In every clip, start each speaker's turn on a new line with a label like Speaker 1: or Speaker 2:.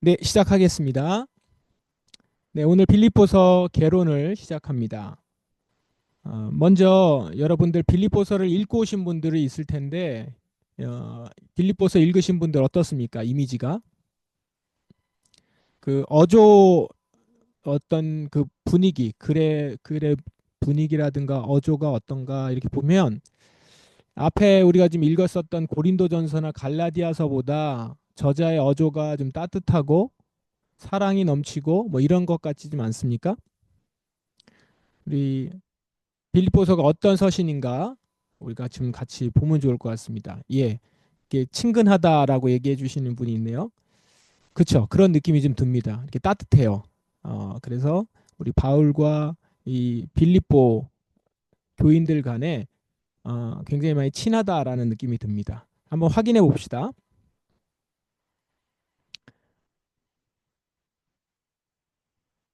Speaker 1: 네, 시작하겠습니다. 네, 오늘 빌립보서 개론을 시작합니다. 먼저 여러분들 빌립보서를 읽고 오신 분들이 있을 텐데 빌립보서 읽으신 분들 어떻습니까? 이미지가 그 어조 어떤 그 분위기, 글의 분위기라든가 어조가 어떤가 이렇게 보면 앞에 우리가 지금 읽었었던 고린도전서나 갈라디아서보다 저자의 어조가 좀 따뜻하고 사랑이 넘치고 뭐 이런 것 같지 좀 않습니까? 우리 빌립보서가 어떤 서신인가 우리가 지금 같이 보면 좋을 것 같습니다. 예, 이게 친근하다라고 얘기해 주시는 분이 있네요. 그렇죠. 그런 느낌이 좀 듭니다. 이렇게 따뜻해요. 그래서 우리 바울과 이 빌립보 교인들 간에 굉장히 많이 친하다라는 느낌이 듭니다. 한번 확인해 봅시다.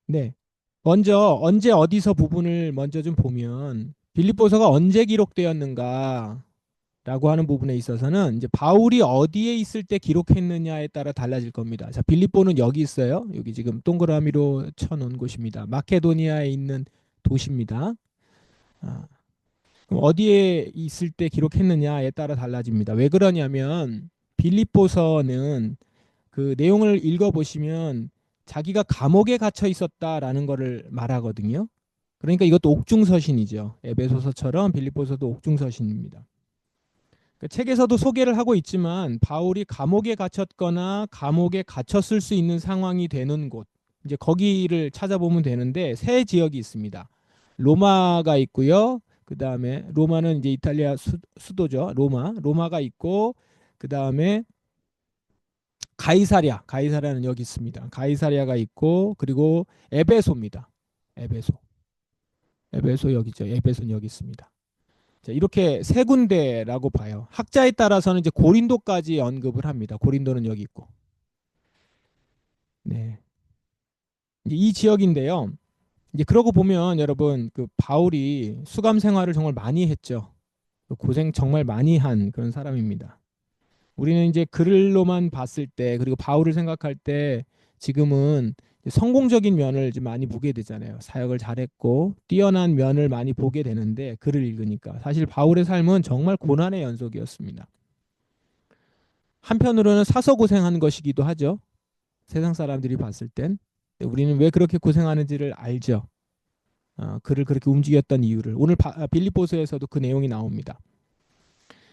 Speaker 1: 네. 먼저 언제 어디서 부분을 먼저 좀 보면 빌립보서가 언제 기록되었는가 라고 하는 부분에 있어서는 이제 바울이 어디에 있을 때 기록했느냐에 따라 달라질 겁니다. 자, 빌립보는 여기 있어요. 여기 지금 동그라미로 쳐놓은 곳입니다. 마케도니아에 있는 도시입니다. 아, 그럼 어디에 있을 때 기록했느냐에 따라 달라집니다. 왜 그러냐면 빌립보서는 그 내용을 읽어보시면 자기가 감옥에 갇혀 있었다라는 것을 말하거든요. 그러니까 이것도 옥중서신이죠. 에베소서처럼 빌립보서도 옥중서신입니다. 그 책에서도 소개를 하고 있지만 바울이 감옥에 갇혔거나 감옥에 갇혔을 수 있는 상황이 되는 곳, 이제 거기를 찾아보면 되는데 세 지역이 있습니다. 로마가 있고요. 그 다음에 로마는 이제 이탈리아 수도죠. 로마가 있고 그 다음에 가이사랴는 여기 있습니다. 가이사랴가 있고 그리고 에베소입니다. 에베소, 에베소 여기죠. 에베소는 여기 있습니다. 자, 이렇게 세 군데라고 봐요. 학자에 따라서는 이제 고린도까지 언급을 합니다. 고린도는 여기 있고. 네. 이제 이 지역인데요. 이제 그러고 보면 여러분 그 바울이 수감 생활을 정말 많이 했죠. 고생 정말 많이 한 그런 사람입니다. 우리는 이제 글로만 봤을 때 그리고 바울을 생각할 때 지금은 성공적인 면을 좀 많이 보게 되잖아요. 사역을 잘했고 뛰어난 면을 많이 보게 되는데 글을 읽으니까 사실 바울의 삶은 정말 고난의 연속이었습니다. 한편으로는 사서 고생하는 것이기도 하죠. 세상 사람들이 봤을 땐. 우리는 왜 그렇게 고생하는지를 알죠. 그를 그렇게 움직였던 이유를. 오늘 빌립보서에서도 그 내용이 나옵니다.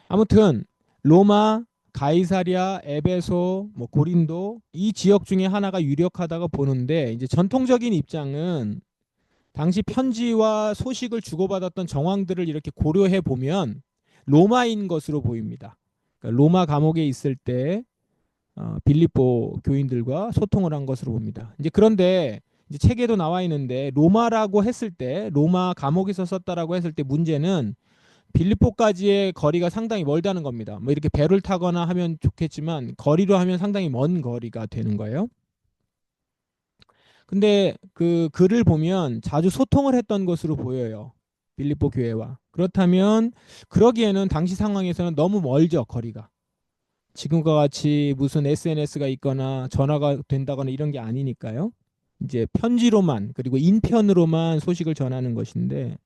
Speaker 1: 아무튼 로마, 가이사랴, 에베소, 뭐 고린도 이 지역 중에 하나가 유력하다고 보는데 이제 전통적인 입장은 당시 편지와 소식을 주고받았던 정황들을 이렇게 고려해 보면 로마인 것으로 보입니다. 그러니까 로마 감옥에 있을 때 빌립보 교인들과 소통을 한 것으로 봅니다. 이제 그런데 이제 책에도 나와 있는데 로마라고 했을 때 로마 감옥에서 썼다라고 했을 때 문제는 빌립보까지의 거리가 상당히 멀다는 겁니다. 뭐 이렇게 배를 타거나 하면 좋겠지만 거리로 하면 상당히 먼 거리가 되는 거예요. 근데 그 글을 보면 자주 소통을 했던 것으로 보여요. 빌립보 교회와. 그렇다면 그러기에는 당시 상황에서는 너무 멀죠, 거리가. 지금과 같이 무슨 SNS가 있거나 전화가 된다거나 이런 게 아니니까요. 이제 편지로만 그리고 인편으로만 소식을 전하는 것인데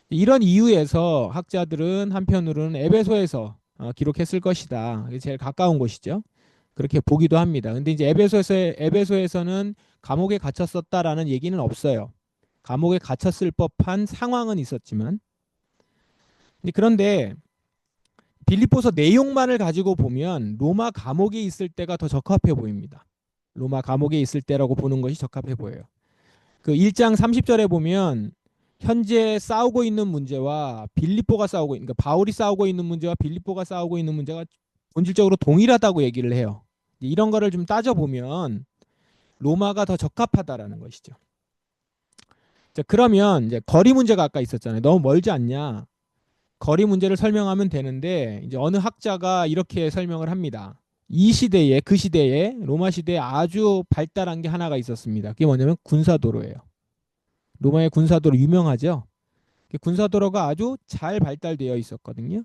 Speaker 1: 이런 이유에서 학자들은 한편으로는 에베소에서 기록했을 것이다. 이게 제일 가까운 곳이죠. 그렇게 보기도 합니다. 근데 이제 에베소에서는 감옥에 갇혔었다라는 얘기는 없어요. 감옥에 갇혔을 법한 상황은 있었지만 그런데 빌립보서 내용만을 가지고 보면 로마 감옥에 있을 때가 더 적합해 보입니다. 로마 감옥에 있을 때라고 보는 것이 적합해 보여요. 그 1장 30절에 보면 현재 싸우고 있는 문제와 빌립보가 그러니까 바울이 싸우고 있는 문제와 빌립보가 싸우고 있는 문제가 본질적으로 동일하다고 얘기를 해요. 이런 거를 좀 따져보면 로마가 더 적합하다라는 것이죠. 자, 그러면 이제 거리 문제가 아까 있었잖아요. 너무 멀지 않냐? 거리 문제를 설명하면 되는데 이제 어느 학자가 이렇게 설명을 합니다. 이 시대에 그 시대에 로마 시대에 아주 발달한 게 하나가 있었습니다. 그게 뭐냐면 군사도로예요. 로마의 군사도로 유명하죠. 군사도로가 아주 잘 발달되어 있었거든요.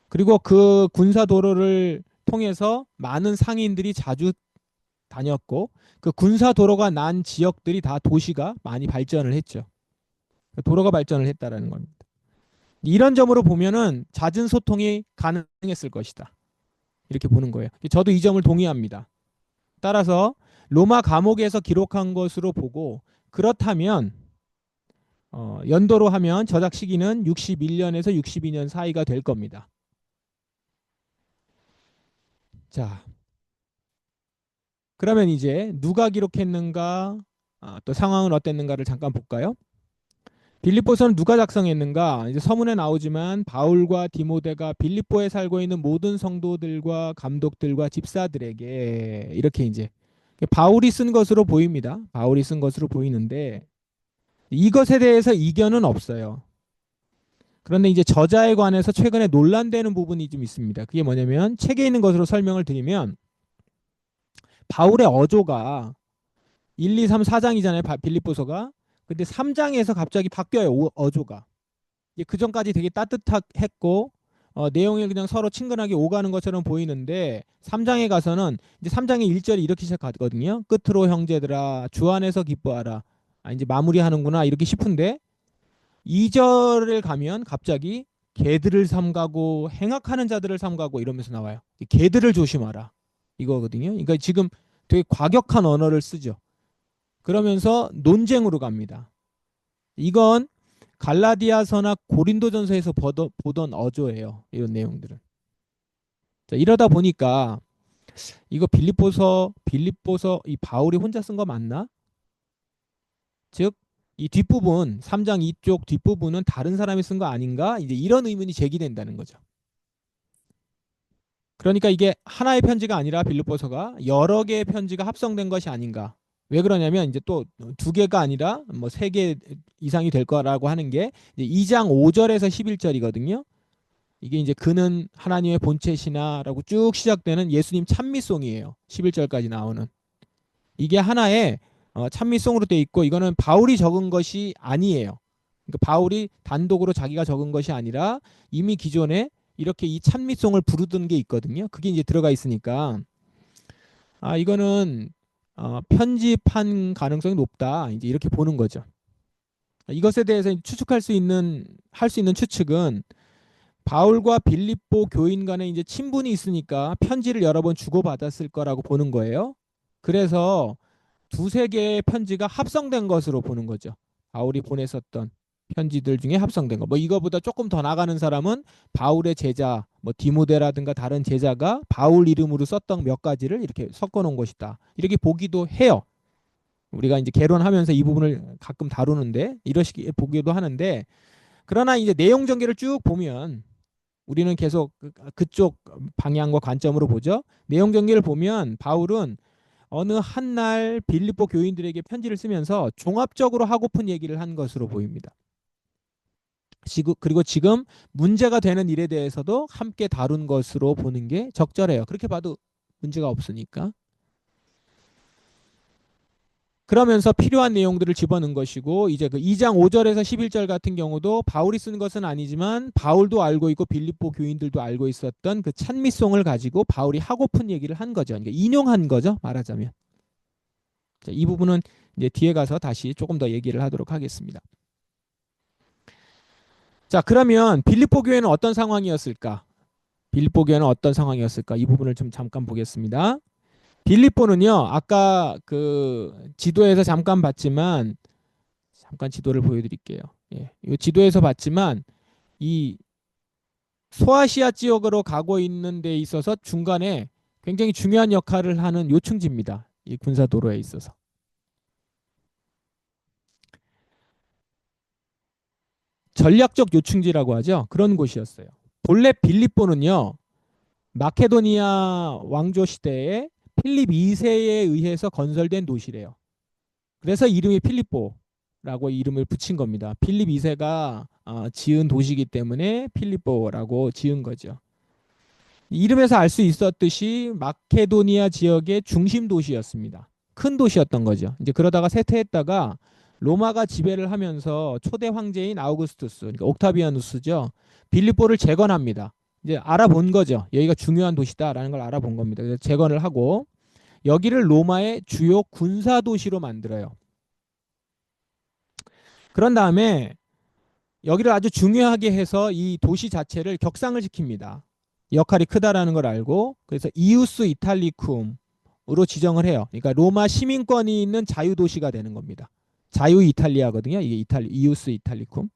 Speaker 1: 그리고 그 군사도로를 통해서 많은 상인들이 자주 다녔고 그 군사 도로가 난 지역들이 다 도시가 많이 발전을 했죠. 도로가 발전을 했다라는 겁니다. 이런 점으로 보면은 잦은 소통이 가능했을 것이다. 이렇게 보는 거예요. 저도 이 점을 동의합니다. 따라서 로마 감옥에서 기록한 것으로 보고 그렇다면 연도로 하면 저작 시기는 61년에서 62년 사이가 될 겁니다. 자, 그러면 이제 누가 기록했는가, 또 상황은 어땠는가를 잠깐 볼까요? 빌립보서는 누가 작성했는가? 이제 서문에 나오지만 바울과 디모데가 빌립보에 살고 있는 모든 성도들과 감독들과 집사들에게 이렇게 이제 바울이 쓴 것으로 보입니다. 바울이 쓴 것으로 보이는데 이것에 대해서 이견은 없어요. 그런데 이제 저자에 관해서 최근에 논란되는 부분이 좀 있습니다. 그게 뭐냐면 책에 있는 것으로 설명을 드리면 바울의 어조가 1, 2, 3, 4장이잖아요. 빌립보서가. 근데 3장에서 갑자기 바뀌어요. 어조가. 그 전까지 되게 따뜻했고 내용이 그냥 서로 친근하게 오가는 것처럼 보이는데 3장에 가서는 이제 3장의 1절이 이렇게 시작하거든요. 끝으로 형제들아 주 안에서 기뻐하라. 이제 마무리하는구나 이렇게 싶은데 2절을 가면 갑자기 개들을 삼가고 행악하는 자들을 삼가고 이러면서 나와요. 개들을 조심하라 이거거든요. 그러니까 지금 되게 과격한 언어를 쓰죠. 그러면서 논쟁으로 갑니다. 이건 갈라디아서나 고린도전서에서 보던 어조예요. 이런 내용들은. 자, 이러다 보니까 이거 빌립보서 이 바울이 혼자 쓴 거 맞나? 즉 이 뒷부분 3장 이쪽 뒷부분은 다른 사람이 쓴 거 아닌가? 이제 이런 의문이 제기된다는 거죠. 그러니까 이게 하나의 편지가 아니라 빌립보서가 여러 개의 편지가 합성된 것이 아닌가? 왜 그러냐면 이제 또 두 개가 아니라 뭐 세 개 이상이 될 거라고 하는 게 이제 2장 5절에서 11절이거든요. 이게 이제 그는 하나님의 본체시나라고 쭉 시작되는 예수님 찬미송이에요. 11절까지 나오는. 이게 하나의 찬미송으로 돼 있고 이거는 바울이 적은 것이 아니에요. 그러니까 바울이 단독으로 자기가 적은 것이 아니라 이미 기존에 이렇게 이 찬미송을 부르던 게 있거든요. 그게 이제 들어가 있으니까 이거는 편집한 가능성이 높다. 이제 이렇게 보는 거죠. 이것에 대해서 추측할 수 있는 할 수 있는 추측은 바울과 빌립보 교인 간에 이제 친분이 있으니까 편지를 여러 번 주고받았을 거라고 보는 거예요. 그래서 두세 개의 편지가 합성된 것으로 보는 거죠. 바울이 보냈었던 편지들 중에 합성된 거. 뭐 이거보다 조금 더 나가는 사람은 바울의 제자, 뭐 디모데라든가 다른 제자가 바울 이름으로 썼던 몇 가지를 이렇게 섞어 놓은 것이다. 이렇게 보기도 해요. 우리가 이제 개론하면서 이 부분을 가끔 다루는데 이러시게 보기도 하는데 그러나 이제 내용 전개를 쭉 보면 우리는 계속 그쪽 방향과 관점으로 보죠. 내용 전개를 보면 바울은 어느 한 날 빌립보 교인들에게 편지를 쓰면서 종합적으로 하고픈 얘기를 한 것으로 보입니다. 그리고 지금 문제가 되는 일에 대해서도 함께 다룬 것으로 보는 게 적절해요. 그렇게 봐도 문제가 없으니까. 그러면서 필요한 내용들을 집어넣은 것이고 이제 그 2장 5절에서 11절 같은 경우도 바울이 쓴 것은 아니지만 바울도 알고 있고 빌립보 교인들도 알고 있었던 그 찬미송을 가지고 바울이 하고픈 얘기를 한 거죠. 그러니까 인용한 거죠. 말하자면. 자, 이 부분은 이제 뒤에 가서 다시 조금 더 얘기를 하도록 하겠습니다. 자, 그러면 빌립보 교회는 어떤 상황이었을까? 빌립보 교회는 어떤 상황이었을까? 이 부분을 좀 잠깐 보겠습니다. 빌립보는요, 아까 그 지도에서 잠깐 봤지만, 잠깐 지도를 보여드릴게요. 예, 이 지도에서 봤지만, 이 소아시아 지역으로 가고 있는 데 있어서 중간에 굉장히 중요한 역할을 하는 요충지입니다. 이 군사도로에 있어서. 전략적 요충지라고 하죠. 그런 곳이었어요. 본래 빌립보는요, 마케도니아 왕조 시대에 필립 2세에 의해서 건설된 도시래요. 그래서 이름이 필립보라고 이름을 붙인 겁니다. 필립 2세가 지은 도시이기 때문에 필립보라고 지은 거죠. 이름에서 알 수 있었듯이 마케도니아 지역의 중심 도시였습니다. 큰 도시였던 거죠. 이제 그러다가 쇠퇴했다가 로마가 지배를 하면서 초대 황제인 아우구스투스, 그러니까 옥타비아누스죠. 빌립보를 재건합니다. 이제 알아본 거죠. 여기가 중요한 도시다라는 걸 알아본 겁니다. 그래서 재건을 하고 여기를 로마의 주요 군사 도시로 만들어요. 그런 다음에 여기를 아주 중요하게 해서 이 도시 자체를 격상을 시킵니다. 역할이 크다라는 걸 알고 그래서 이우스 이탈리쿰으로 지정을 해요. 그러니까 로마 시민권이 있는 자유 도시가 되는 겁니다. 자유 이탈리아거든요. 이게 이우스 이탈리쿰.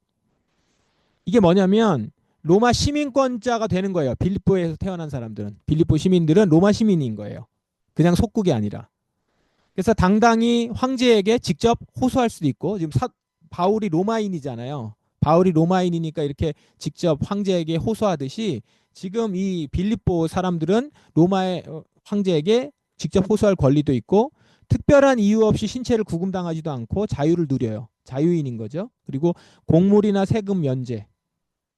Speaker 1: 이게 뭐냐면 로마 시민권자가 되는 거예요. 빌립보에서 태어난 사람들은. 빌립보 시민들은 로마 시민인 거예요. 그냥 속국이 아니라. 그래서 당당히 황제에게 직접 호소할 수도 있고 지금 바울이 로마인이잖아요. 바울이 로마인이니까 이렇게 직접 황제에게 호소하듯이 지금 이 빌립보 사람들은 로마의 황제에게 직접 호소할 권리도 있고 특별한 이유 없이 신체를 구금당하지도 않고 자유를 누려요. 자유인인 거죠. 그리고 공물이나 세금 면제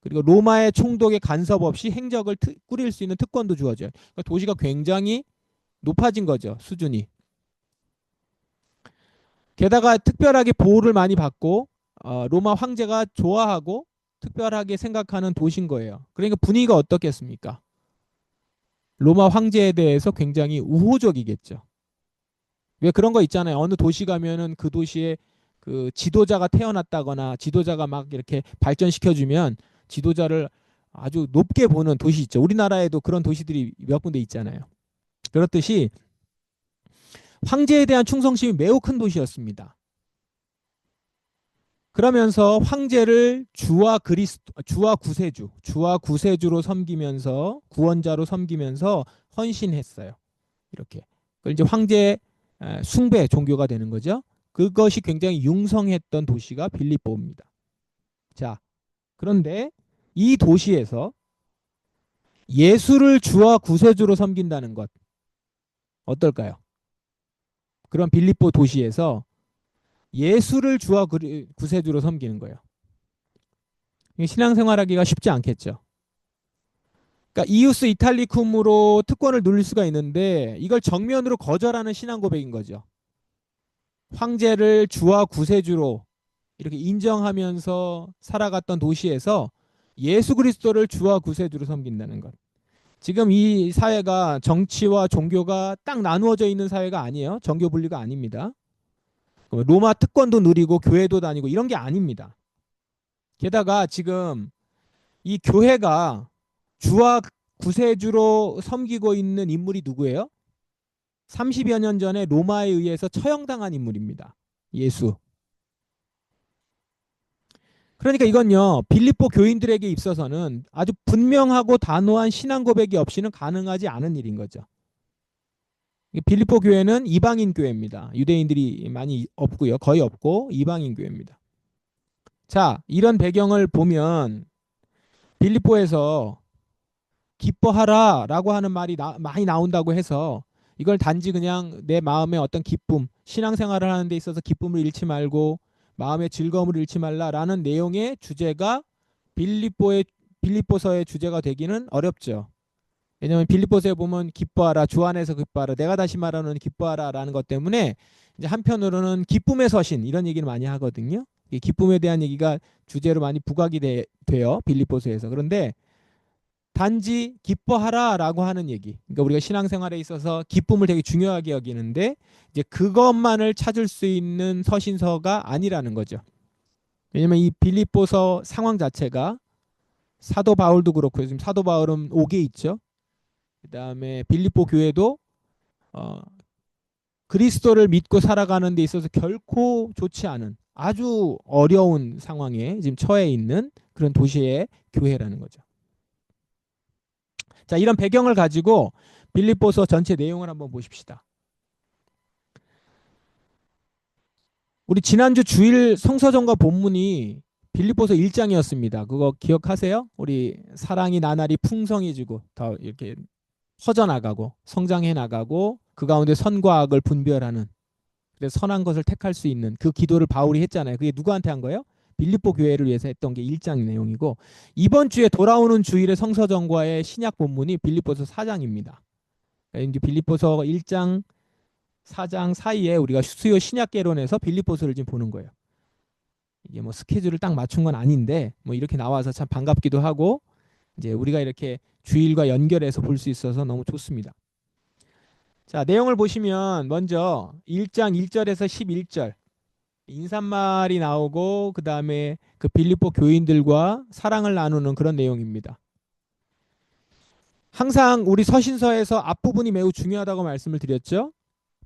Speaker 1: 그리고 로마의 총독의 간섭 없이 행적을 꾸릴 수 있는 특권도 주어져요. 그러니까 도시가 굉장히 높아진 거죠. 수준이. 게다가 특별하게 보호를 많이 받고 로마 황제가 좋아하고 특별하게 생각하는 도시인 거예요. 그러니까 분위기가 어떻겠습니까? 로마 황제에 대해서 굉장히 우호적이겠죠. 왜 그런 거 있잖아요. 어느 도시 가면은 그 도시에 그 지도자가 태어났다거나 지도자가 막 이렇게 발전시켜주면 지도자를 아주 높게 보는 도시 있죠. 우리나라에도 그런 도시들이 몇 군데 있잖아요. 그렇듯이 황제에 대한 충성심이 매우 큰 도시였습니다. 그러면서 황제를 주와 구세주로 섬기면서 구원자로 섬기면서 헌신했어요. 이렇게. 그걸 이제 황제 숭배 종교가 되는 거죠. 그것이 굉장히 융성했던 도시가 빌립보입니다. 자, 그런데 이 도시에서 예수를 주와 구세주로 섬긴다는 것 어떨까요? 그런 빌립보 도시에서 예수를 주와 구세주로 섬기는 거예요. 신앙생활하기가 쉽지 않겠죠. 그러니까 이우스 이탈리쿰으로 특권을 누릴 수가 있는데 이걸 정면으로 거절하는 신앙 고백인 거죠. 황제를 주와 구세주로 이렇게 인정하면서 살아갔던 도시에서 예수 그리스도를 주와 구세주로 섬긴다는 것. 지금 이 사회가 정치와 종교가 딱 나누어져 있는 사회가 아니에요. 정교 분리가 아닙니다. 로마 특권도 누리고 교회도 다니고 이런 게 아닙니다. 게다가 지금 이 교회가 주와 구세주로 섬기고 있는 인물이 누구예요? 30여 년 전에 로마에 의해서 처형당한 인물입니다. 예수. 그러니까 이건요. 빌립보 교인들에게 있어서는 아주 분명하고 단호한 신앙 고백이 없이는 가능하지 않은 일인 거죠. 빌립보 교회는 이방인 교회입니다. 유대인들이 많이 없고요. 거의 없고 이방인 교회입니다. 자, 이런 배경을 보면 빌립보에서 기뻐하라라고 하는 말이 많이 나온다고 해서 이걸 단지 그냥 내 마음의 어떤 기쁨, 신앙생활을 하는 데 있어서 기쁨을 잃지 말고 마음의 즐거움을 잃지 말라라는 내용의 주제가 빌립보서의 주제가 되기는 어렵죠. 왜냐하면 빌립보서에 보면 기뻐하라, 주 안에서 기뻐하라, 내가 다시 말하는 기뻐하라라는 것 때문에 이제 한편으로는 기쁨의 서신 이런 얘기를 많이 하거든요. 이 기쁨에 대한 얘기가 주제로 많이 부각이 돼요. 빌립보서에서. 그런데 단지 기뻐하라라고 하는 얘기. 그러니까 우리가 신앙생활에 있어서 기쁨을 되게 중요하게 여기는데 이제 그것만을 찾을 수 있는 서신서가 아니라는 거죠. 왜냐면 이 빌립보서 상황 자체가 사도 바울도 그렇고요. 지금 사도 바울은 옥에 있죠. 그다음에 빌립보 교회도 어, 그리스도를 믿고 살아가는 데 있어서 결코 좋지 않은 아주 어려운 상황에 지금 처해 있는 그런 도시의 교회라는 거죠. 자, 이런 배경을 가지고 빌립보서 전체 내용을 한번 보십시다. 우리 지난주 주일 성서전과 본문이 빌립보서 1장이었습니다. 그거 기억하세요? 우리 사랑이 나날이 풍성해지고 더 이렇게 퍼져나가고 성장해 나가고 그 가운데 선과 악을 분별하는 그래서 선한 것을 택할 수 있는 그 기도를 바울이 했잖아요. 그게 누구한테 한 거예요? 빌립보 교회를 위해서 했던 게 1장 내용이고 이번 주에 돌아오는 주일의 성서전과의 신약 본문이 빌립보서 4장입니다. 이제 빌립보서 1장 4장 사이에 우리가 수요 신약개론에서 빌립보서를 지금 보는 거예요. 이게 뭐 스케줄을 딱 맞춘 건 아닌데 뭐 이렇게 나와서 참 반갑기도 하고 이제 우리가 이렇게 주일과 연결해서 볼 수 있어서 너무 좋습니다. 자, 내용을 보시면 먼저 1장 1절에서 11절 인사말이 나오고 그다음에 그 빌립보 교인들과 사랑을 나누는 그런 내용입니다. 항상 우리 서신서에서 앞부분이 매우 중요하다고 말씀을 드렸죠.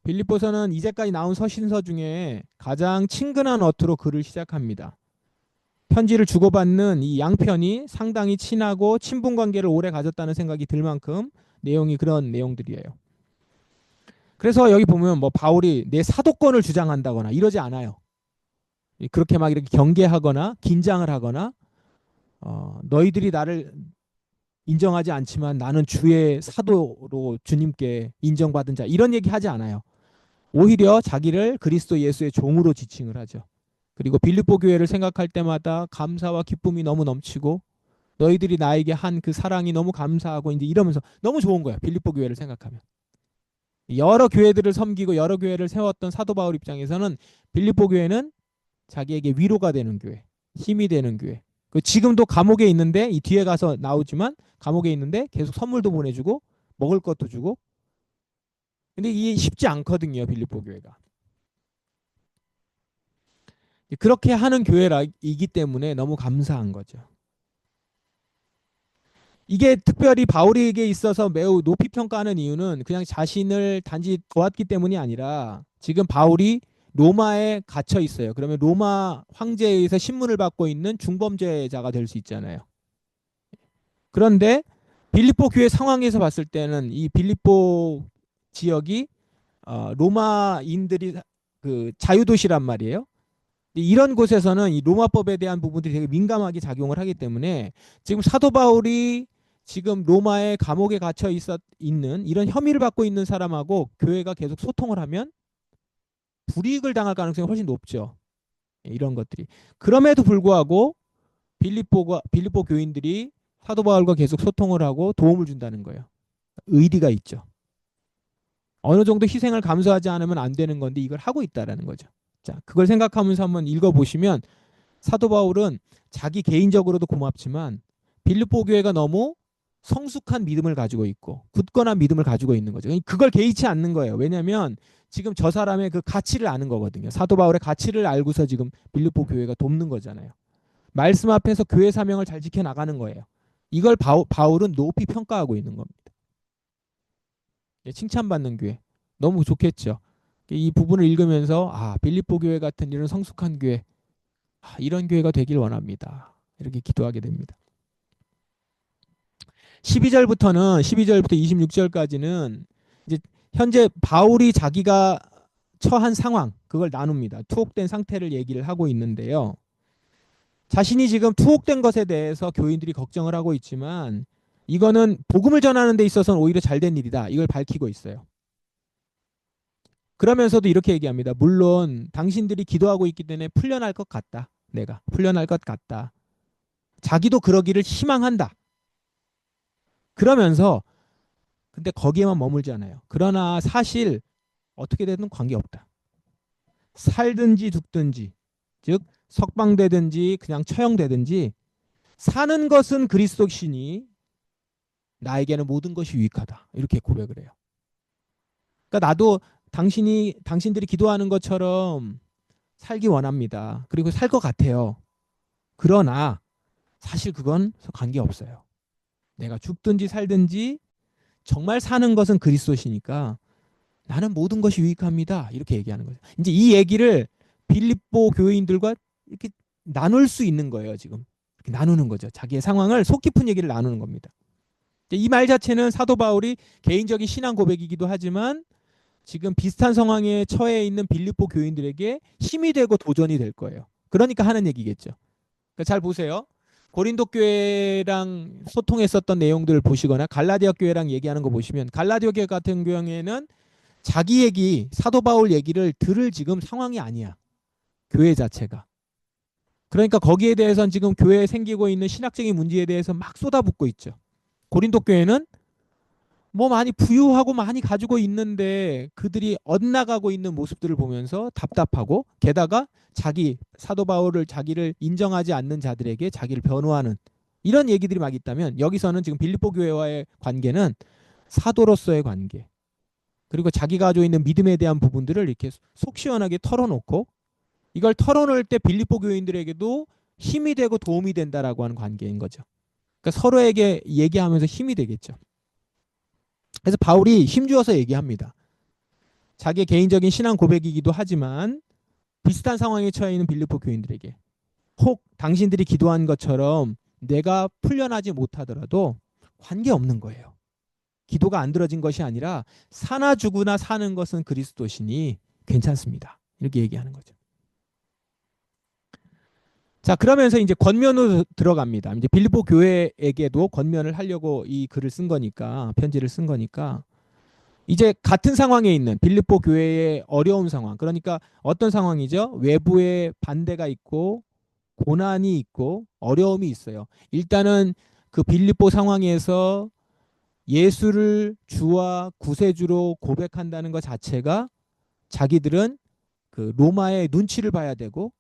Speaker 1: 빌립보서는 이제까지 나온 서신서 중에 가장 친근한 어투로 글을 시작합니다. 편지를 주고받는 이 양편이 상당히 친하고 친분 관계를 오래 가졌다는 생각이 들 만큼 내용이 그런 내용들이에요. 그래서 여기 보면 뭐 바울이 내 사도권을 주장한다거나 이러지 않아요. 그렇게 막 이렇게 경계하거나 긴장을 하거나 너희들이 나를 인정하지 않지만 나는 주의 사도로 주님께 인정받은 자 이런 얘기 하지 않아요. 오히려 자기를 그리스도 예수의 종으로 지칭을 하죠. 그리고 빌립보 교회를 생각할 때마다 감사와 기쁨이 너무 넘치고 너희들이 나에게 한 그 사랑이 너무 감사하고 이제 이러면서 너무 좋은 거야. 빌립보 교회를 생각하면. 여러 교회들을 섬기고 여러 교회를 세웠던 사도 바울 입장에서는 빌립보 교회는 자기에게 위로가 되는 교회, 힘이 되는 교회. 지금도 감옥에 있는데 이 뒤에 가서 나오지만 감옥에 있는데 계속 선물도 보내주고 먹을 것도 주고. 근데 이게 쉽지 않거든요, 빌립보 교회가. 그렇게 하는 교회이기 때문에 너무 감사한 거죠. 이게 특별히 바울에게 있어서 매우 높이 평가하는 이유는 그냥 자신을 단지 도왔기 때문이 아니라 지금 바울이 로마에 갇혀 있어요. 그러면 로마 황제에 의해서 신문을 받고 있는 중범죄자가 될 수 있잖아요. 그런데 빌립보 교회 상황에서 봤을 때는 이 빌립보 지역이 로마인들이 그 자유도시란 말이에요. 이런 곳에서는 이 로마법에 대한 부분들이 되게 민감하게 작용을 하기 때문에 지금 사도 바울이 지금 로마의 감옥에 갇혀 있는 이런 혐의를 받고 있는 사람하고 교회가 계속 소통을 하면 불이익을 당할 가능성이 훨씬 높죠. 이런 것들이. 그럼에도 불구하고 빌립보 교인들이 사도 바울과 계속 소통을 하고 도움을 준다는 거예요. 의리가 있죠. 어느 정도 희생을 감수하지 않으면 안 되는 건데 이걸 하고 있다라는 거죠. 자, 그걸 생각하면서 한번 읽어보시면 사도 바울은 자기 개인적으로도 고맙지만 빌립보 교회가 너무 성숙한 믿음을 가지고 있고 굳건한 믿음을 가지고 있는 거죠. 그걸 개의치 않는 거예요. 왜냐하면 지금 저 사람의 그 가치를 아는 거거든요. 사도 바울의 가치를 알고서 지금 빌립보 교회가 돕는 거잖아요. 말씀 앞에서 교회 사명을 잘 지켜나가는 거예요. 이걸 바울은 높이 평가하고 있는 겁니다. 칭찬받는 교회. 너무 좋겠죠. 이 부분을 읽으면서 빌립보 교회 같은 이런 성숙한 교회, 이런 교회가 되길 원합니다. 이렇게 기도하게 됩니다. 12절부터 26절까지는 이제 현재 바울이 자기가 처한 상황 그걸 나눕니다. 투옥된 상태를 얘기를 하고 있는데요. 자신이 지금 투옥된 것에 대해서 교인들이 걱정을 하고 있지만 이거는 복음을 전하는 데 있어서는 오히려 잘된 일이다. 이걸 밝히고 있어요. 그러면서도 이렇게 얘기합니다. 물론 당신들이 기도하고 있기 때문에 풀려날 것 같다. 내가 풀려날 것 같다. 자기도 그러기를 희망한다. 그러면서 근데 거기에만 머물지 않아요. 그러나 사실 어떻게 되든 관계없다. 살든지 죽든지 즉 석방되든지 그냥 처형되든지 사는 것은 그리스도시니 나에게는 모든 것이 유익하다. 이렇게 고백을 해요. 그러니까 나도 당신들이 기도하는 것처럼 살기 원합니다. 그리고 살 것 같아요. 그러나 사실 그건 관계없어요. 내가 죽든지 살든지 정말 사는 것은 그리스도시니까 나는 모든 것이 유익합니다. 이렇게 얘기하는 거죠. 이제 이 얘기를 빌립보 교인들과 이렇게 나눌 수 있는 거예요. 지금 이렇게 나누는 거죠. 자기의 상황을 속 깊은 얘기를 나누는 겁니다. 이 말 자체는 사도 바울이 개인적인 신앙 고백이기도 하지만 지금 비슷한 상황에 처해 있는 빌립보 교인들에게 힘이 되고 도전이 될 거예요. 그러니까 하는 얘기겠죠. 그러니까 잘 보세요. 고린도 교회랑 소통했었던 내용들을 보시거나 갈라디아 교회랑 얘기하는 거 보시면 갈라디아 교회 같은 경우에는 자기 얘기, 사도 바울 얘기를 들을 지금 상황이 아니야. 교회 자체가. 그러니까 거기에 대해서는 지금 교회에 생기고 있는 신학적인 문제에 대해서 막 쏟아붓고 있죠. 고린도 교회는 뭐 많이 부유하고 많이 가지고 있는데 그들이 엇나가고 있는 모습들을 보면서 답답하고 게다가 자기 사도 바울을 자기를 인정하지 않는 자들에게 자기를 변호하는 이런 얘기들이 막 있다면 여기서는 지금 빌립보 교회와의 관계는 사도로서의 관계. 그리고 자기가 가지고 있는 믿음에 대한 부분들을 이렇게 속 시원하게 털어놓고 이걸 털어놓을 때 빌립보 교인들에게도 힘이 되고 도움이 된다라고 하는 관계인 거죠. 그러니까 서로에게 얘기하면서 힘이 되겠죠. 그래서 바울이 힘주어서 얘기합니다. 자기의 개인적인 신앙 고백이기도 하지만 비슷한 상황에 처해 있는 빌립보 교인들에게 혹 당신들이 기도한 것처럼 내가 풀려나지 못하더라도 관계없는 거예요. 기도가 안 들어진 것이 아니라 사나 죽으나 사는 것은 그리스도시니 괜찮습니다. 이렇게 얘기하는 거죠. 자, 그러면서 이제 권면으로 들어갑니다. 이제 빌립보 교회에게도 권면을 하려고 이 글을 쓴 거니까, 편지를 쓴 거니까 이제 같은 상황에 있는 빌립보 교회의 어려운 상황. 그러니까 어떤 상황이죠? 외부에 반대가 있고 고난이 있고 어려움이 있어요. 일단은 그 빌립보 상황에서 예수를 주와 구세주로 고백한다는 것 자체가 자기들은 그 로마의 눈치를 봐야 되고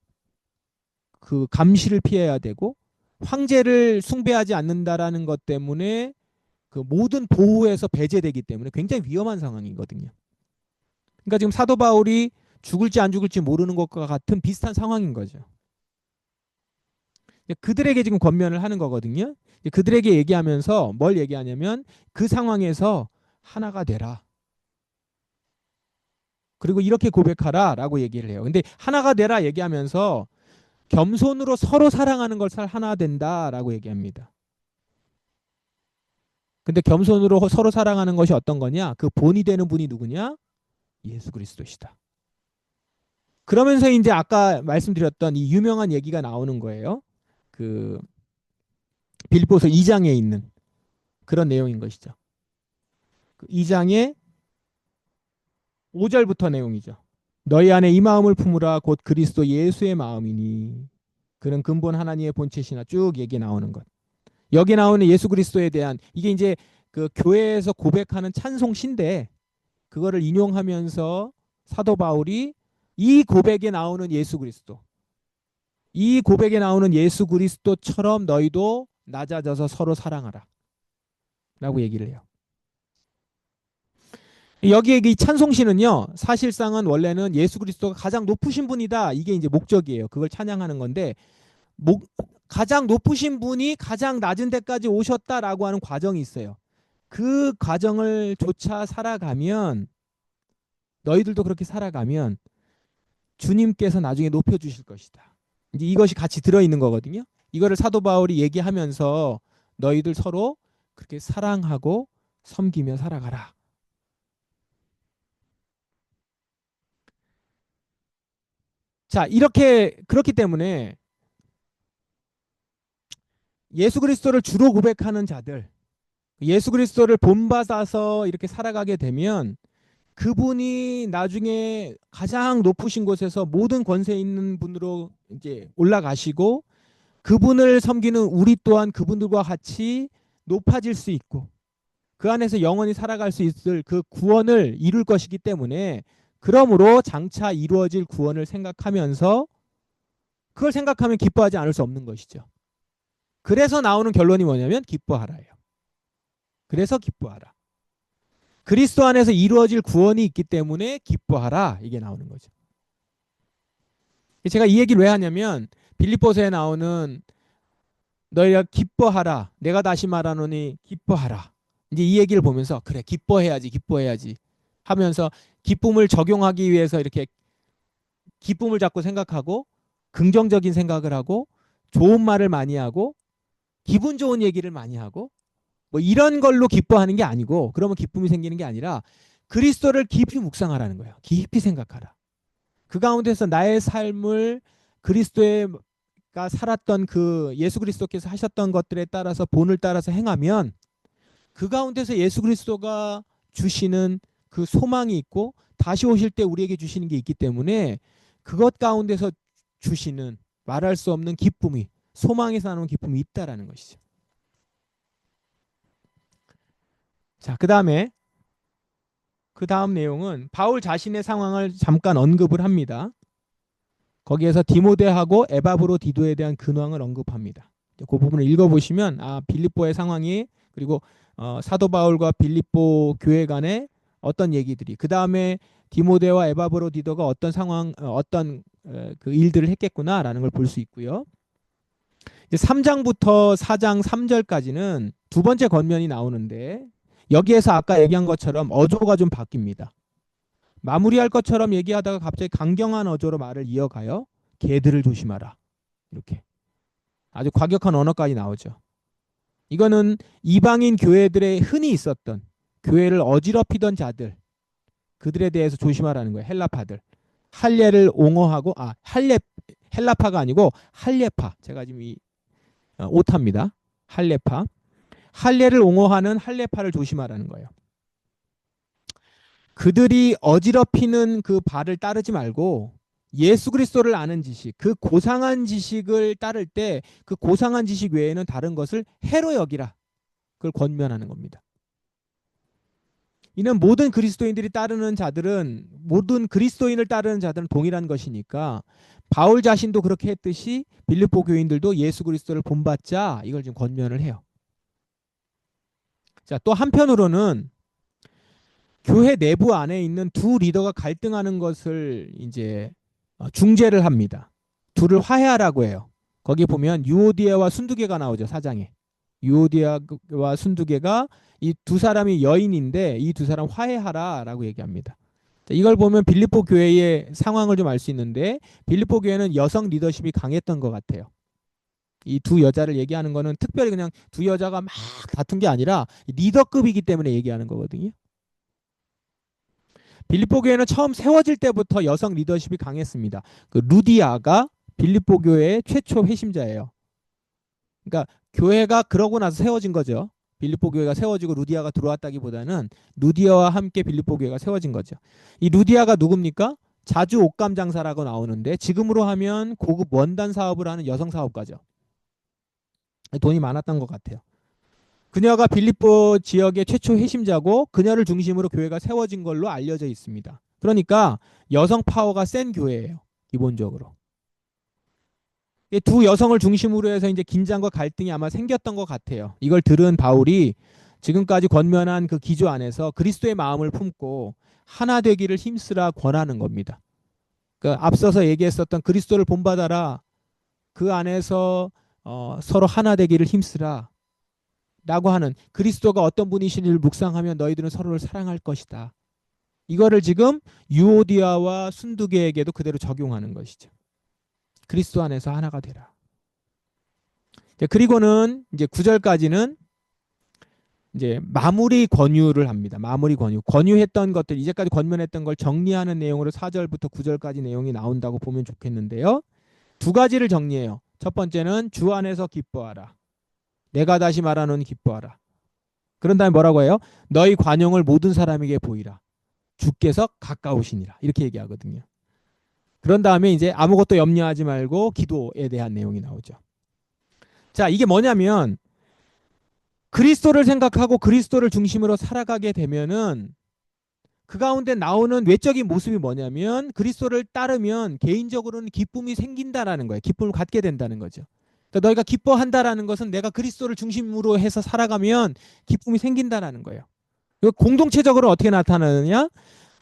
Speaker 1: 그 감시를 피해야 되고 황제를 숭배하지 않는다라는 것 때문에 그 모든 보호에서 배제되기 때문에 굉장히 위험한 상황이거든요. 그러니까 지금 사도 바울이 죽을지 안 죽을지 모르는 것과 같은 비슷한 상황인 거죠. 그들에게 지금 권면을 하는 거거든요. 그들에게 얘기하면서 뭘 얘기하냐면 그 상황에서 하나가 되라. 그리고 이렇게 고백하라라고 얘기를 해요. 근데 하나가 되라 얘기하면서 겸손으로 서로 사랑하는 걸 하나 된다라고 얘기합니다. 근데 겸손으로 서로 사랑하는 것이 어떤 거냐? 그 본이 되는 분이 누구냐? 예수 그리스도시다. 그러면서 이제 아까 말씀드렸던 이 유명한 얘기가 나오는 거예요. 그 빌립보서 2장에 있는 그런 내용인 것이죠. 그 2장의 5절부터 내용이죠. 너희 안에 이 마음을 품으라 곧 그리스도 예수의 마음이니 그는 근본 하나님의 본체시나 쭉 얘기 나오는 것. 여기 나오는 예수 그리스도에 대한 이게 이제 그 교회에서 고백하는 찬송시인데 그거를 인용하면서 사도 바울이 이 고백에 나오는 예수 그리스도 이 고백에 나오는 예수 그리스도처럼 너희도 낮아져서 서로 사랑하라 라고 얘기를 해요. 여기에 이 찬송시는요 사실상은 원래는 예수 그리스도가 가장 높으신 분이다 이게 이제 목적이에요. 그걸 찬양하는 건데 가장 높으신 분이 가장 낮은 데까지 오셨다라고 하는 과정이 있어요. 그 과정을 조차 살아가면 너희들도 그렇게 살아가면 주님께서 나중에 높여주실 것이다. 이제 이것이 같이 들어있는 거거든요. 이거를 사도 바울이 얘기하면서 너희들 서로 그렇게 사랑하고 섬기며 살아가라. 자, 이렇게 그렇기 때문에 예수 그리스도를 주로 고백하는 자들, 예수 그리스도를 본받아서 이렇게 살아가게 되면 그분이 나중에 가장 높으신 곳에서 모든 권세 있는 분으로 이제 올라가시고 그분을 섬기는 우리 또한 그분들과 같이 높아질 수 있고 그 안에서 영원히 살아갈 수 있을 그 구원을 이룰 것이기 때문에 그러므로 장차 이루어질 구원을 생각하면서 그걸 생각하면 기뻐하지 않을 수 없는 것이죠. 그래서 나오는 결론이 뭐냐면 기뻐하라예요. 그래서 기뻐하라. 그리스도 안에서 이루어질 구원이 있기 때문에 기뻐하라. 이게 나오는 거죠. 제가 이 얘기를 왜 하냐면 빌립보서에 나오는 너희가 기뻐하라. 내가 다시 말하노니 기뻐하라. 이제 이 얘기를 보면서 그래 기뻐해야지 기뻐해야지 하면서 기쁨을 적용하기 위해서 이렇게 기쁨을 자꾸 생각하고 긍정적인 생각을 하고 좋은 말을 많이 하고 기분 좋은 얘기를 많이 하고 뭐 이런 걸로 기뻐하는 게 아니고 그러면 기쁨이 생기는 게 아니라 그리스도를 깊이 묵상하라는 거예요. 깊이 생각하라. 그 가운데서 나의 삶을 그리스도가 살았던 그 예수 그리스도께서 하셨던 것들에 따라서 본을 따라서 행하면 그 가운데서 예수 그리스도가 주시는 그 소망이 있고 다시 오실 때 우리에게 주시는 게 있기 때문에 그것 가운데서 주시는 말할 수 없는 기쁨이 소망에서 나오는 기쁨이 있다라는 것이죠. 자, 그 다음 내용은 바울 자신의 상황을 잠깐 언급을 합니다. 거기에서 디모데하고 에바브로디도에 대한 근황을 언급합니다. 그 부분을 읽어보시면 빌립보의 상황이 그리고 사도 바울과 빌립보 교회 간의 어떤 얘기들이. 그 다음에 디모데와 에바브로디도가 어떤 상황, 그 일들을 했겠구나라는 걸 볼 수 있고요. 이제 3장부터 4장 3절까지는 두 번째 권면이 나오는데 여기에서 아까 얘기한 것처럼 어조가 좀 바뀝니다. 마무리할 것처럼 얘기하다가 갑자기 강경한 어조로 말을 이어가요. 개들을 조심하라. 이렇게 아주 과격한 언어까지 나오죠. 이거는 이방인 교회들에 흔히 있었던 교회를 어지럽히던 자들, 그들에 대해서 조심하라는 거예요. 헬라파들. 할례를 옹호하고 헬라파가 아니고 할례파. 제가 지금 오타입니다. 할례파. 할례를 옹호하는 할례파를 조심하라는 거예요. 그들이 어지럽히는 그 바를 따르지 말고 예수 그리스도를 아는 지식, 그 고상한 지식을 따를 때 그 고상한 지식 외에는 다른 것을 해로 여기라. 그걸 권면하는 겁니다. 이는 모든 그리스도인을 따르는 자들은 동일한 것이니까 바울 자신도 그렇게 했듯이 빌립보 교인들도 예수 그리스도를 본받자 이걸 지금 권면을 해요. 자, 또 한편으로는 교회 내부 안에 있는 두 리더가 갈등하는 것을 이제 중재를 합니다. 둘을 화해하라고 해요. 거기 보면 유오디아와 순두개가 나오죠. 4장에. 유오디아와 순두개가 이 두 사람이 여인인데 이 두 사람 화해하라라고 얘기합니다. 자, 이걸 보면 빌립보 교회의 상황을 좀 알 수 있는데 빌립보 교회는 여성 리더십이 강했던 것 같아요. 이 두 여자를 얘기하는 거는 특별히 그냥 두 여자가 막 다툰 게 아니라 리더급이기 때문에 얘기하는 거거든요. 빌립보 교회는 처음 세워질 때부터 여성 리더십이 강했습니다. 그 루디아가 빌립보 교회의 최초 회심자예요. 그러니까 교회가 그러고 나서 세워진 거죠. 빌립보 교회가 세워지고 루디아가 들어왔다기보다는 루디아와 함께 빌립보 교회가 세워진 거죠. 이 루디아가 누굽니까? 자주 옷감 장사라고 나오는데 지금으로 하면 고급 원단 사업을 하는 여성 사업가죠. 돈이 많았던 것 같아요. 그녀가 빌립보 지역의 최초 회심자고 그녀를 중심으로 교회가 세워진 걸로 알려져 있습니다. 그러니까 여성 파워가 센 교회예요. 기본적으로. 두 여성을 중심으로 해서 이제 긴장과 갈등이 아마 생겼던 것 같아요. 이걸 들은 바울이 지금까지 권면한 그 기조 안에서 그리스도의 마음을 품고 하나 되기를 힘쓰라 권하는 겁니다. 그러니까 앞서서 얘기했었던 그리스도를 본받아라. 그 안에서 서로 하나 되기를 힘쓰라. 라고 하는 그리스도가 어떤 분이신지를 묵상하면 너희들은 서로를 사랑할 것이다. 이거를 지금 유오디아와 순두개에게도 그대로 적용하는 것이죠. 그리스도 안에서 하나가 되라. 그리고는 이제 9절까지는 이제 마무리 권유를 합니다. 마무리 권유. 권유했던 것들, 이제까지 권면했던 걸 정리하는 내용으로 4절부터 9절까지 내용이 나온다고 보면 좋겠는데요. 두 가지를 정리해요. 첫 번째는 주 안에서 기뻐하라. 내가 다시 말하노니 기뻐하라. 그런 다음에 뭐라고 해요? 너희 관용을 모든 사람에게 보이라. 주께서 가까우시니라. 이렇게 얘기하거든요. 그런 다음에 이제 아무것도 염려하지 말고 기도에 대한 내용이 나오죠. 자, 이게 뭐냐면 그리스도를 생각하고 그리스도를 중심으로 살아가게 되면은 그 가운데 나오는 외적인 모습이 뭐냐면 그리스도를 따르면 개인적으로는 기쁨이 생긴다라는 거예요. 기쁨을 갖게 된다는 거죠. 그러니까 너희가 기뻐한다라는 것은 내가 그리스도를 중심으로 해서 살아가면 기쁨이 생긴다라는 거예요. 공동체적으로 어떻게 나타나느냐?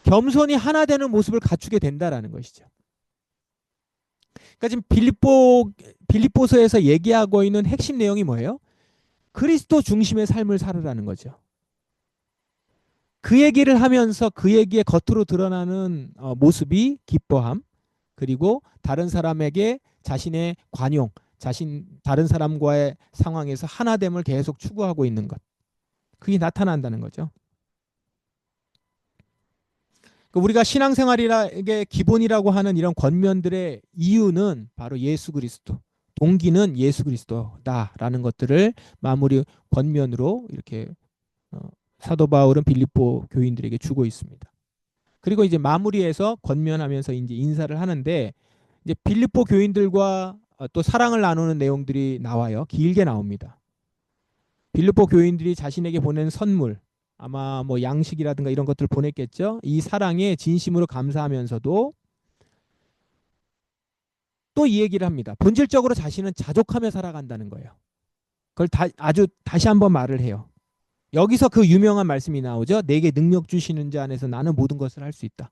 Speaker 1: 겸손이 하나 되는 모습을 갖추게 된다라는 것이죠. 그러니까 지금 빌립보서에서 얘기하고 있는 핵심 내용이 뭐예요? 그리스도 중심의 삶을 살으라는 거죠. 그 얘기를 하면서 그 얘기의 겉으로 드러나는 모습이 기뻐함, 그리고 다른 사람에게 자신의 관용, 다른 사람과의 상황에서 하나됨을 계속 추구하고 있는 것. 그게 나타난다는 거죠. 우리가 신앙생활이라게 기본이라고 하는 이런 권면들의 이유는 바로 예수 그리스도, 동기는 예수 그리스도다라는 것들을 마무리 권면으로 이렇게 사도 바울은 빌립보 교인들에게 주고 있습니다. 그리고 이제 마무리해서 권면하면서 이제 인사를 하는데 이제 빌립보 교인들과 또 사랑을 나누는 내용들이 나와요. 길게 나옵니다. 빌립보 교인들이 자신에게 보낸 선물, 아마 뭐 양식이라든가 이런 것들을 보냈겠죠. 이 사랑에 진심으로 감사하면서도 또 이 얘기를 합니다. 본질적으로 자신은 자족하며 살아간다는 거예요. 그걸 다시 한번 말을 해요. 여기서 그 유명한 말씀이 나오죠. 내게 능력 주시는 자 안에서 나는 모든 것을 할 수 있다.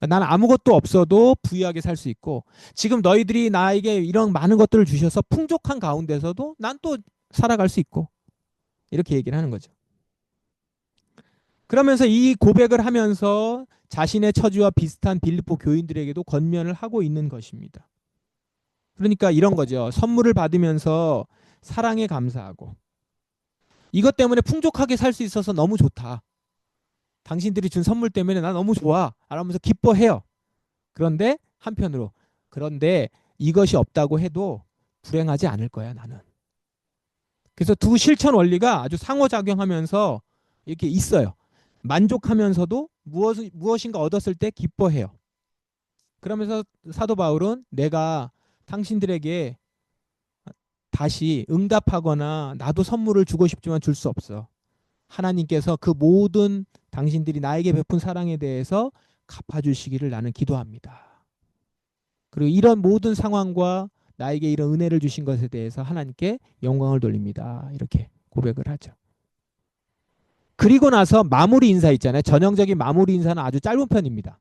Speaker 1: 나는 아무것도 없어도 부유하게 살 수 있고 지금 너희들이 나에게 이런 많은 것들을 주셔서 풍족한 가운데서도 난 또 살아갈 수 있고 이렇게 얘기를 하는 거죠. 그러면서 이 고백을 하면서 자신의 처지와 비슷한 빌립보 교인들에게도 권면을 하고 있는 것입니다. 그러니까 이런 거죠. 선물을 받으면서 사랑에 감사하고 이것 때문에 풍족하게 살 수 있어서 너무 좋다. 당신들이 준 선물 때문에 나 너무 좋아. 라면서 기뻐해요. 그런데 한편으로 그런데 이것이 없다고 해도 불행하지 않을 거야 나는. 그래서 두 실천 원리가 아주 상호작용하면서 이렇게 있어요. 만족하면서도 무엇인가 얻었을 때 기뻐해요. 그러면서 사도 바울은 내가 당신들에게 다시 응답하거나 나도 선물을 주고 싶지만 줄 수 없어. 하나님께서 그 모든 당신들이 나에게 베푼 사랑에 대해서 갚아주시기를 나는 기도합니다. 그리고 이런 모든 상황과 나에게 이런 은혜를 주신 것에 대해서 하나님께 영광을 돌립니다. 이렇게 고백을 하죠. 그리고 나서 마무리 인사 있잖아요. 전형적인 마무리 인사는 아주 짧은 편입니다.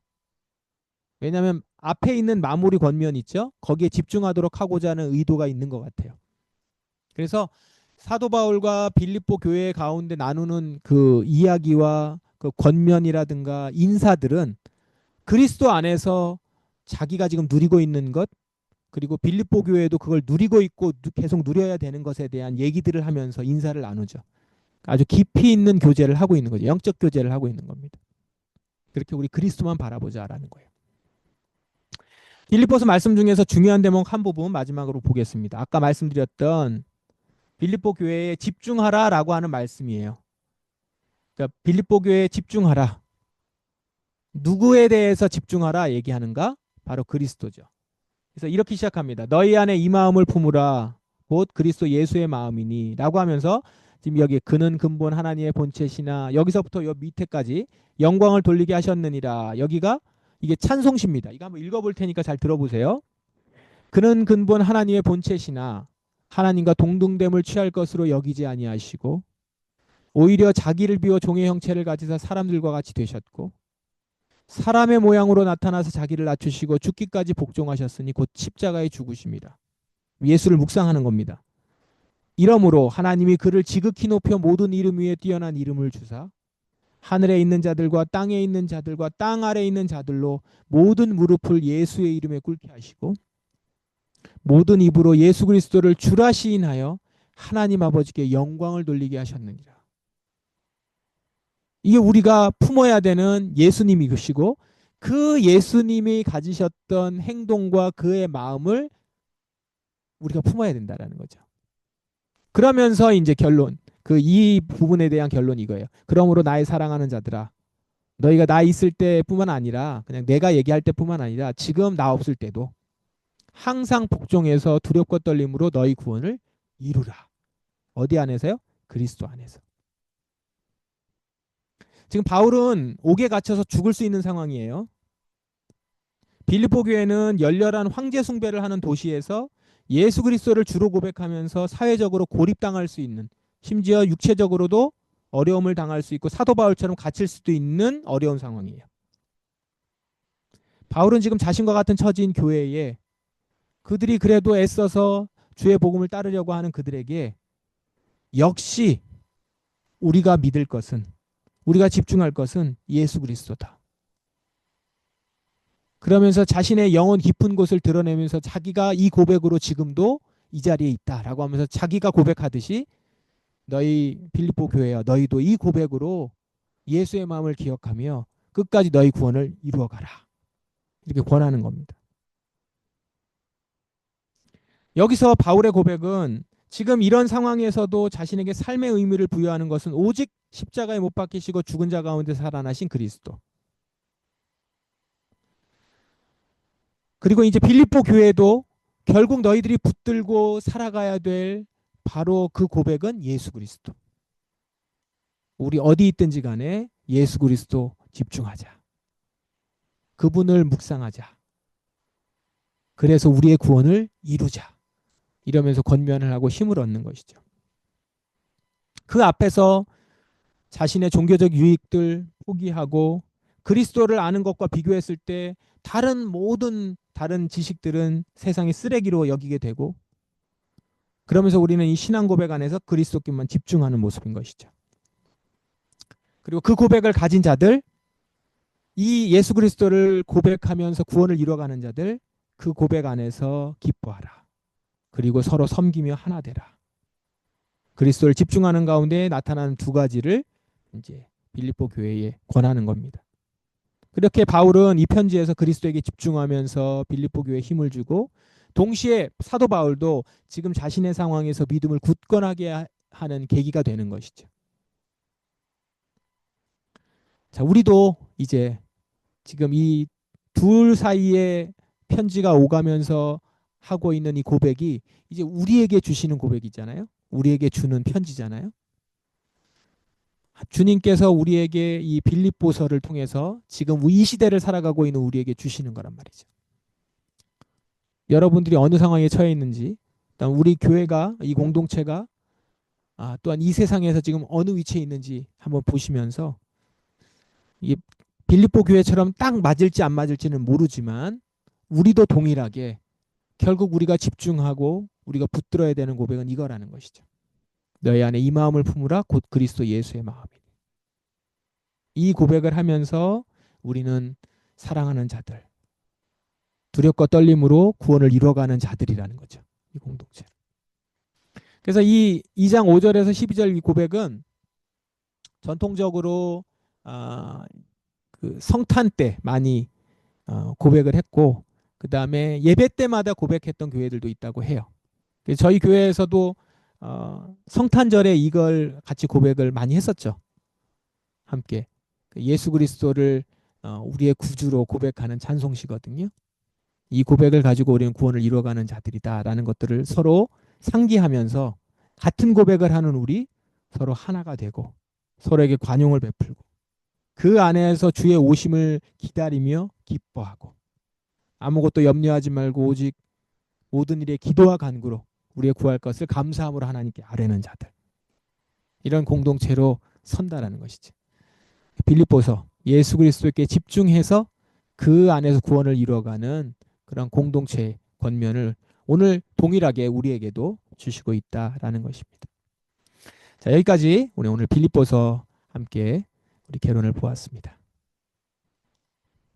Speaker 1: 왜냐하면 앞에 있는 마무리 권면 있죠. 거기에 집중하도록 하고자 하는 의도가 있는 것 같아요. 그래서 사도 바울과 빌립보 교회 가운데 나누는 그 이야기와 그 권면이라든가 인사들은 그리스도 안에서 자기가 지금 누리고 있는 것 그리고 빌립보 교회도 그걸 누리고 있고 계속 누려야 되는 것에 대한 얘기들을 하면서 인사를 나누죠. 아주 깊이 있는 교제를 하고 있는 거죠. 영적 교제를 하고 있는 겁니다. 그렇게 우리 그리스도만 바라보자라는 거예요. 빌립보서 말씀 중에서 중요한 대목 한 부분 마지막으로 보겠습니다. 아까 말씀드렸던 빌립보 교회에 집중하라라고 하는 말씀이에요. 그러니까 빌립보 교회에 집중하라. 누구에 대해서 집중하라 얘기하는가? 바로 그리스도죠. 그래서 이렇게 시작합니다. 너희 안에 이 마음을 품으라. 곧 그리스도 예수의 마음이니 라고 하면서 지금 여기 그는 근본 하나님의 본체시나 여기서부터 요 밑에까지 영광을 돌리게 하셨느니라. 여기가 이게 찬송시입니다. 이거 한번 읽어볼 테니까 잘 들어보세요. 그는 근본 하나님의 본체시나 하나님과 동등됨을 취할 것으로 여기지 아니하시고 오히려 자기를 비워 종의 형체를 가지사 사람들과 같이 되셨고 사람의 모양으로 나타나서 자기를 낮추시고 죽기까지 복종하셨으니 곧 십자가에 죽으십니다. 예수를 묵상하는 겁니다. 이러므로 하나님이 그를 지극히 높여 모든 이름 위에 뛰어난 이름을 주사 하늘에 있는 자들과 땅에 있는 자들과 땅 아래에 있는 자들로 모든 무릎을 예수의 이름에 꿇게 하시고 모든 입으로 예수 그리스도를 주라 시인하여 하나님 아버지께 영광을 돌리게 하셨느니라. 이게 우리가 품어야 되는 예수님이시고 그 예수님이 가지셨던 행동과 그의 마음을 우리가 품어야 된다라는 거죠. 그러면서 이제 결론, 그 이 부분에 대한 결론이 이거예요. 그러므로 나의 사랑하는 자들아, 너희가 나 있을 때뿐만 아니라 그냥 내가 얘기할 때뿐만 아니라 지금 나 없을 때도 항상 복종해서 두렵고 떨림으로 너희 구원을 이루라. 어디 안에서요? 그리스도 안에서. 지금 바울은 옥에 갇혀서 죽을 수 있는 상황이에요. 빌립보 교회는 열렬한 황제 숭배를 하는 도시에서 예수 그리스도를 주로 고백하면서 사회적으로 고립당할 수 있는 심지어 육체적으로도 어려움을 당할 수 있고 사도 바울처럼 갇힐 수도 있는 어려운 상황이에요. 바울은 지금 자신과 같은 처지인 교회에 그들이 그래도 애써서 주의 복음을 따르려고 하는 그들에게 역시 우리가 믿을 것은 우리가 집중할 것은 예수 그리스도다. 그러면서 자신의 영혼 깊은 곳을 드러내면서 자기가 이 고백으로 지금도 이 자리에 있다라고 하면서 자기가 고백하듯이 너희 빌립보 교회야 너희도 이 고백으로 예수의 마음을 기억하며 끝까지 너희 구원을 이루어가라. 이렇게 권하는 겁니다. 여기서 바울의 고백은 지금 이런 상황에서도 자신에게 삶의 의미를 부여하는 것은 오직 십자가에 못 박히시고 죽은 자 가운데 살아나신 그리스도. 그리고 이제 빌립보 교회도 결국 너희들이 붙들고 살아가야 될 바로 그 고백은 예수 그리스도. 우리 어디 있든지 간에 예수 그리스도 집중하자. 그분을 묵상하자. 그래서 우리의 구원을 이루자. 이러면서 권면을 하고 힘을 얻는 것이죠. 그 앞에서 자신의 종교적 유익들 포기하고 그리스도를 아는 것과 비교했을 때 다른 모든 다른 지식들은 세상의 쓰레기로 여기게 되고, 그러면서 우리는 이 신앙 고백 안에서 그리스도께만 집중하는 모습인 것이죠. 그리고 그 고백을 가진 자들, 이 예수 그리스도를 고백하면서 구원을 이뤄가는 자들, 그 고백 안에서 기뻐하라. 그리고 서로 섬기며 하나 되라. 그리스도를 집중하는 가운데 나타나는 두 가지를 이제 빌립보 교회에 권하는 겁니다. 그렇게 바울은 이 편지에서 그리스도에게 집중하면서 빌립보 교회에 힘을 주고, 동시에 사도 바울도 지금 자신의 상황에서 믿음을 굳건하게 하는 계기가 되는 것이죠. 자, 우리도 이제 지금 이 둘 사이에 편지가 오가면서 하고 있는 이 고백이 이제 우리에게 주시는 고백이잖아요. 우리에게 주는 편지잖아요. 주님께서 우리에게 이 빌립보서를 통해서 지금 이 시대를 살아가고 있는 우리에게 주시는 거란 말이죠. 여러분들이 어느 상황에 처해 있는지, 우리 교회가, 이 공동체가 또한 이 세상에서 지금 어느 위치에 있는지 한번 보시면서, 이 빌립보 교회처럼 딱 맞을지 안 맞을지는 모르지만 우리도 동일하게 결국 우리가 집중하고 우리가 붙들어야 되는 고백은 이거라는 것이죠. 너희 안에 이 마음을 품으라 곧 그리스도 예수의 마음이니. 이 고백을 하면서 우리는 사랑하는 자들, 두렵고 떨림으로 구원을 이뤄가는 자들이라는 거죠. 이 공동체. 그래서 이 2장 5절에서 12절 이 고백은 전통적으로 그 성탄 때 많이 고백을 했고, 그 다음에 예배 때마다 고백했던 교회들도 있다고 해요. 저희 교회에서도 성탄절에 이걸 같이 고백을 많이 했었죠. 함께 예수 그리스도를 우리의 구주로 고백하는 찬송시거든요. 이 고백을 가지고 우리는 구원을 이루어가는 자들이다라는 것들을 서로 상기하면서 같은 고백을 하는 우리 서로 하나가 되고 서로에게 관용을 베풀고 그 안에서 주의 오심을 기다리며 기뻐하고 아무것도 염려하지 말고 오직 모든 일에 기도와 간구로 우리의 구할 것을 감사함으로 하나님께 아뢰는 자들, 이런 공동체로 선다라는 것이죠. 빌립보서 예수 그리스도께 집중해서 그 안에서 구원을 이루어가는 그런 공동체의 권면을 오늘 동일하게 우리에게도 주시고 있다라는 것입니다. 자, 여기까지 우리 오늘 빌립보서 함께 우리 개론을 보았습니다.